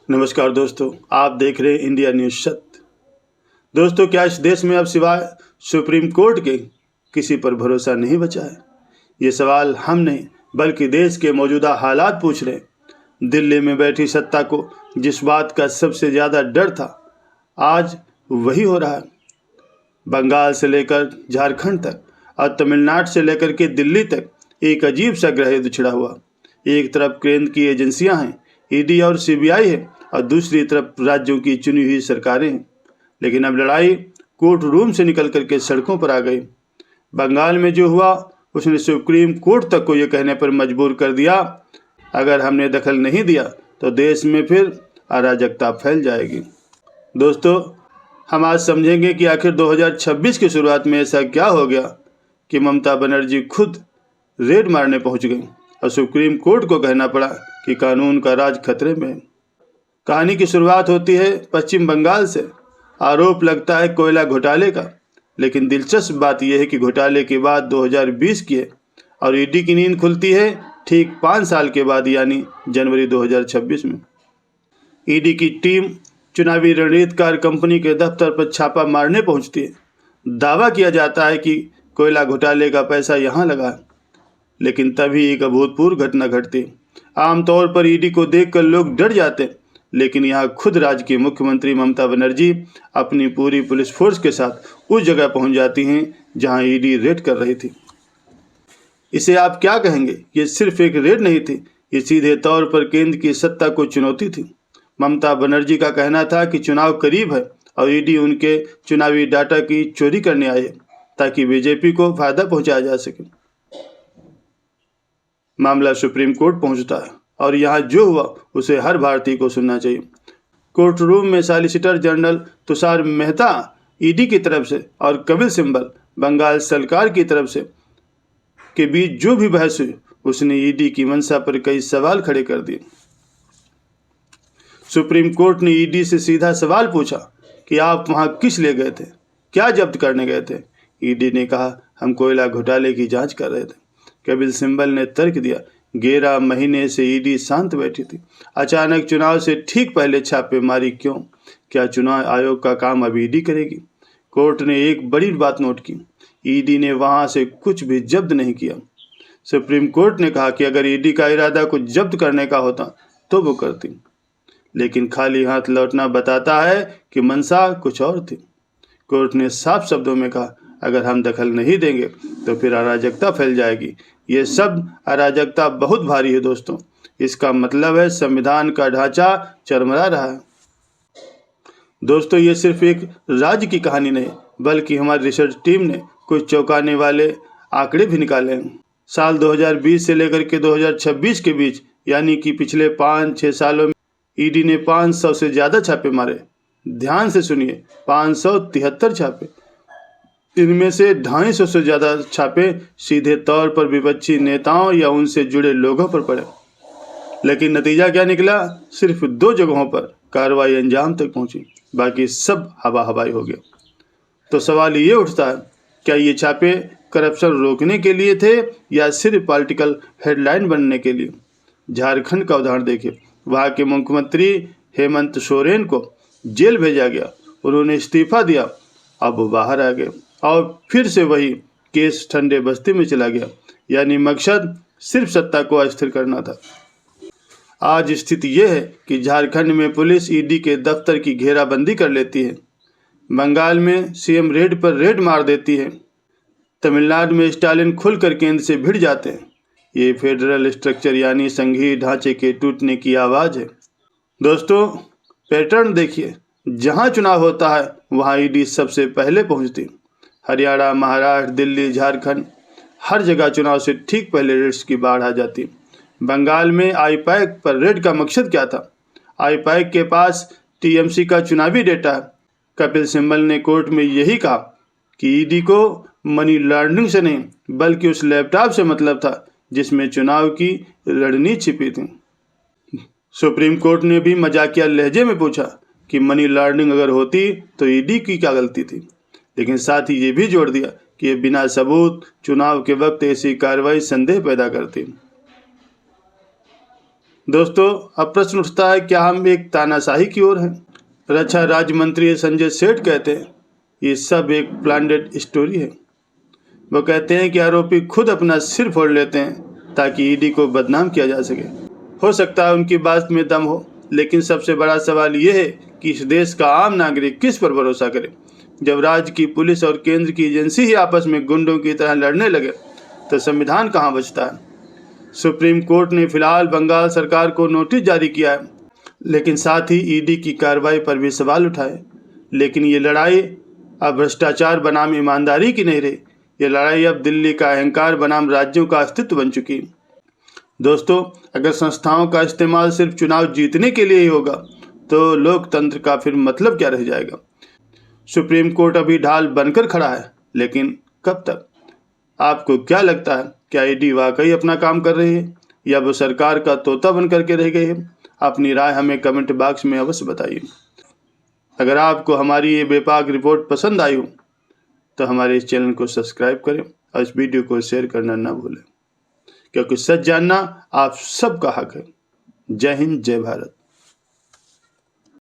नमस्कार दोस्तों, आप देख रहे हैं इंडिया न्यूज सत्य। दोस्तों, क्या इस देश में अब सिवाय सुप्रीम कोर्ट के किसी पर भरोसा नहीं बचा है? ये सवाल हम नहीं बल्कि देश के मौजूदा हालात पूछ रहे हैं। दिल्ली में बैठी सत्ता को जिस बात का सबसे ज़्यादा डर था, आज वही हो रहा है। बंगाल से लेकर झारखंड तक और तमिलनाडु से लेकर के दिल्ली तक एक अजीब सा ग्रह युद्ध छिड़ा हुआ। एक तरफ केंद्र की एजेंसियां हैं, ईडी और सीबीआई है, और दूसरी तरफ राज्यों की चुनी हुई सरकारें हैं। लेकिन अब लड़ाई कोर्ट रूम से निकल करके सड़कों पर आ गई। बंगाल में जो हुआ उसने सुप्रीम कोर्ट तक को ये कहने पर मजबूर कर दिया, अगर हमने दखल नहीं दिया तो देश में फिर अराजकता फैल जाएगी। दोस्तों, हम आज समझेंगे कि आखिर 2026 की शुरुआत में ऐसा क्या हो गया कि ममता बनर्जी खुद रेड मारने पहुंच गई और सुप्रीम कोर्ट को कहना पड़ा कि कानून का राज खतरे में है। कहानी की शुरुआत होती है पश्चिम बंगाल से। आरोप लगता है कोयला घोटाले का, लेकिन दिलचस्प बात यह है कि घोटाले के बाद 2020 की है और ईडी की नींद खुलती है ठीक 5 साल के बाद, यानी जनवरी 2026 में। ईडी की टीम चुनावी रणनीतिकार कंपनी के दफ्तर पर छापा मारने पहुंचती है। दावा किया जाता है कि कोयला घोटाले का पैसा यहाँ लगा है, लेकिन तभी एक अभूतपूर्व घटना घटती है। आमतौर पर ईडी को देखकर लोग डर जाते हैं, लेकिन यहाँ खुद राज्य की मुख्यमंत्री ममता बनर्जी अपनी पूरी पुलिस फोर्स के साथ उस जगह पहुंच जाती हैं जहां ईडी रेड कर रही थी। इसे आप क्या कहेंगे? ये सिर्फ एक रेड नहीं थी, ये सीधे तौर पर केंद्र की सत्ता को चुनौती थी। ममता बनर्जी का कहना था कि चुनाव करीब है और ईडी उनके चुनावी डाटा की चोरी करने आई है ताकि बीजेपी को फायदा पहुंचाया जा सके। मामला सुप्रीम कोर्ट पहुंचता है और यहाँ जो हुआ उसे हर भारतीय को सुनना चाहिए। कोर्ट रूम में solicitor general Tushar Mehta ED की तरफ से और कपिल सिब्बल बंगाल सरकार की तरफ से के बीच जो भी बहस हुई, उसने ईडी की मंशा पर कई सवाल खड़े कर दिए। सुप्रीम कोर्ट ने ईडी से सीधा सवाल पूछा कि आप वहां किस लिए गए थे, क्या जब्त करने गए थे? ईडी ने कहा, हम कोयला घोटाले की जांच कर रहे थे। कपिल सिब्बल ने तर्क दिया, 11 महीने से ईडी शांत बैठी थी, अचानक चुनाव से ठीक पहले छापेमारी क्यों? क्या चुनाव आयोग का काम अब ईडी करेगी? कोर्ट ने एक बड़ी बात नोट की, ईडी ने वहां से कुछ भी जब्त नहीं किया। सुप्रीम कोर्ट ने कहा कि अगर ईडी का इरादा कुछ जब्त करने का होता तो वो करती, लेकिन खाली हाथ लौटना बताता है कि मंशा कुछ और थी। कोर्ट ने साफ शब्दों में कहा, अगर हम दखल नहीं देंगे तो फिर अराजकता फैल जाएगी। ये शब्द अराजकता बहुत भारी है दोस्तों। इसका मतलब है संविधान का ढांचा चरमरा रहा है। दोस्तों, ये सिर्फ एक राज्य की कहानी नहीं, बल्कि हमारी रिसर्च टीम ने कुछ चौंकाने वाले आंकड़े भी निकाले हैं। साल 2020 से लेकर के 2026 के बीच, यानी कि पिछले 5-6 सालों में ईडी ने 500 से ज़्यादा छापे मारे। ध्यान से सुनिए, 573 छापे। इनमें से 250 से ज़्यादा छापे सीधे तौर पर विपक्षी नेताओं या उनसे जुड़े लोगों पर पड़े। लेकिन नतीजा क्या निकला? सिर्फ 2 जगहों पर कार्रवाई अंजाम तक पहुंची, बाकी सब हवा हवाई हो गया। तो सवाल ये उठता है, क्या ये छापे करप्शन रोकने के लिए थे या सिर्फ पॉलिटिकल हेडलाइन बनने के लिए? झारखंड का उदाहरण देखिए, वहाँ के मुख्यमंत्री हेमंत सोरेन को जेल भेजा गया, उन्होंने इस्तीफा दिया, अब वो बाहर आ गए और फिर से वही केस ठंडे बस्ती में चला गया। यानी मकसद सिर्फ सत्ता को अस्थिर करना था। आज स्थिति यह है कि झारखंड में पुलिस ईडी के दफ्तर की घेराबंदी कर लेती है, बंगाल में सीएम रेड पर रेड मार देती है, तमिलनाडु में स्टालिन खुलकर केंद्र से भिड़ जाते हैं। ये फेडरल स्ट्रक्चर यानी संघीय ढांचे के टूटने की आवाज़ है। दोस्तों, पैटर्न देखिए, जहां चुनाव होता है वहां ईडी सबसे पहले पहुंचती। हरियाणा, महाराष्ट्र, दिल्ली, झारखंड, हर जगह चुनाव से ठीक पहले रेड्स की बाढ़ आ जाती। बंगाल में आईपैक पर रेड का मकसद क्या था? आईपैक के पास टीएमसी का चुनावी डेटा है। कपिल सिब्बल ने कोर्ट में यही कहा कि ईडी को मनी लॉन्ड्रिंग से नहीं बल्कि उस लैपटॉप से मतलब था जिसमें चुनाव की रणनीति छिपी थी। सुप्रीम कोर्ट ने भी मजाकिया लहजे में पूछा कि मनी लॉन्ड्रिंग अगर होती तो ईडी की क्या गलती थी, लेकिन साथ ही ये भी जोड़ दिया कि ये बिना सबूत चुनाव के वक्त ऐसी कार्रवाई संदेह पैदा करती। दोस्तों, अब प्रश्न उठता है, क्या हम एक तानाशाही की ओर हैं? रक्षा राज्य मंत्री संजय सेठ कहते हैं ये सब एक प्लान्ड स्टोरी है। वो कहते हैं कि आरोपी खुद अपना सिर फोड़ लेते हैं ताकि ईडी को बदनाम किया जा सके। हो सकता है उनकी बात में दम हो, लेकिन सबसे बड़ा सवाल ये है कि इस देश का आम नागरिक किस पर भरोसा करे। जब राज्य की पुलिस और केंद्र की एजेंसी ही आपस में गुंडों की तरह लड़ने लगे तो संविधान कहाँ बचता है। सुप्रीम कोर्ट ने फिलहाल बंगाल सरकार को नोटिस जारी किया है, लेकिन साथ ही ईडी की कार्रवाई पर भी सवाल उठाए। लेकिन ये लड़ाई अब भ्रष्टाचार बनाम ईमानदारी की नहीं रही, ये लड़ाई अब दिल्ली का अहंकार बनाम राज्यों का अस्तित्व बन चुकी। दोस्तों, अगर संस्थाओं का इस्तेमाल सिर्फ चुनाव जीतने के लिए ही होगा तो लोकतंत्र का फिर मतलब क्या रह जाएगा। सुप्रीम कोर्ट अभी ढाल बनकर खड़ा है, लेकिन कब तक? आपको क्या लगता है, क्या ईडी वाकई अपना काम कर रही है या वो सरकार का तोता बन करके रह गई है? अपनी राय हमें कमेंट बॉक्स में अवश्य बताइए। अगर आपको हमारी ये बेपाक रिपोर्ट पसंद आई हो तो हमारे इस चैनल को सब्सक्राइब करें और इस वीडियो को शेयर करना ना भूलें, क्योंकि सच जानना आप सबका हक है। जय हिंद, जय भारत।